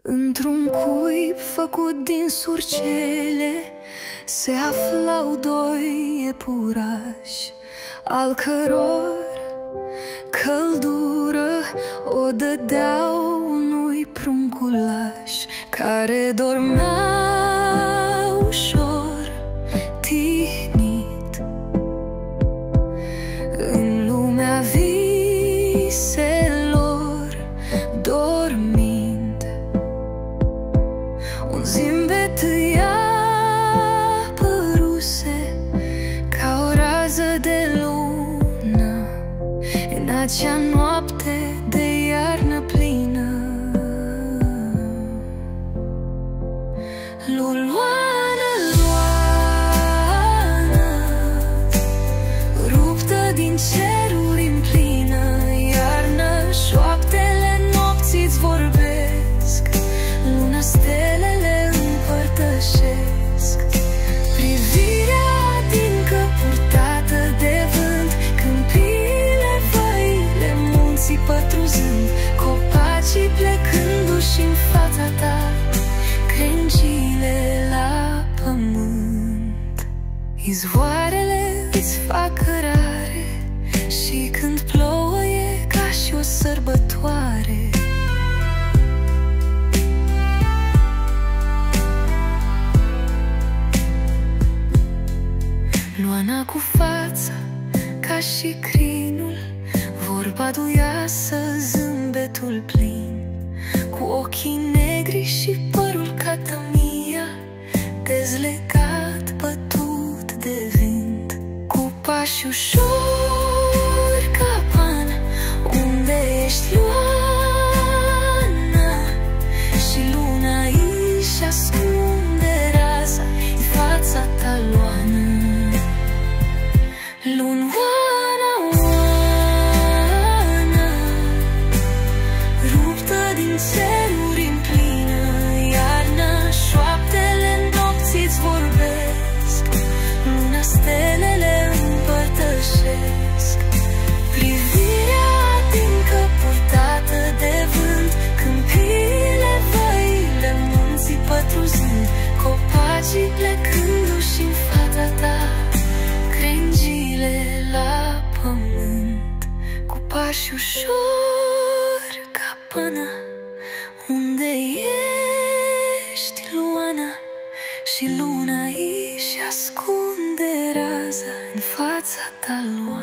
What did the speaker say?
Într-un cuib făcut din surcele se aflau doi iepurași, al căror căldură o dădeau unui prunculaș, care dormea ușor tihnit în lumea viselor dormind. Un zâmbet îi apăruse ca o rază de lună în acea noapte de iarnă plină. Luloană, Luană, ruptă din ceruri în plină iarnă, șoaptele nopții-ți vorbesc, luna stelele împărtășesc. Privirea adâncă purtată de vânt, câmpiile, văile, munții pătruzând, copacii plecându-și în fața ta, crengile la pământ. Izvoarele îți fac cărare și când plouă e ca și o sărbătoare. Luana cu fața ca și crinul, vorba duioasă, zâmbetul plin, cu ochii negri și părul ca tămia, dezlegat, bătut de vânt, cu pași ușor ca pan. Unde ești, Luana? Și luna își ascunde raza în fața ta, Luana. Lunoana, Oana, ruptă din ceruri în plină iarnă, șoaptele nopții-ți vorbesc, luna stelele împărtășesc. Privirea adâncă purtată de vânt, câmpiile, văile, munții pătruzând, copacii plecându-și în fața ta, crengile la pământ, cu pași ușor ca până. Unde ești, Luana? Și luna își ascunde raza în fața ta, Luana.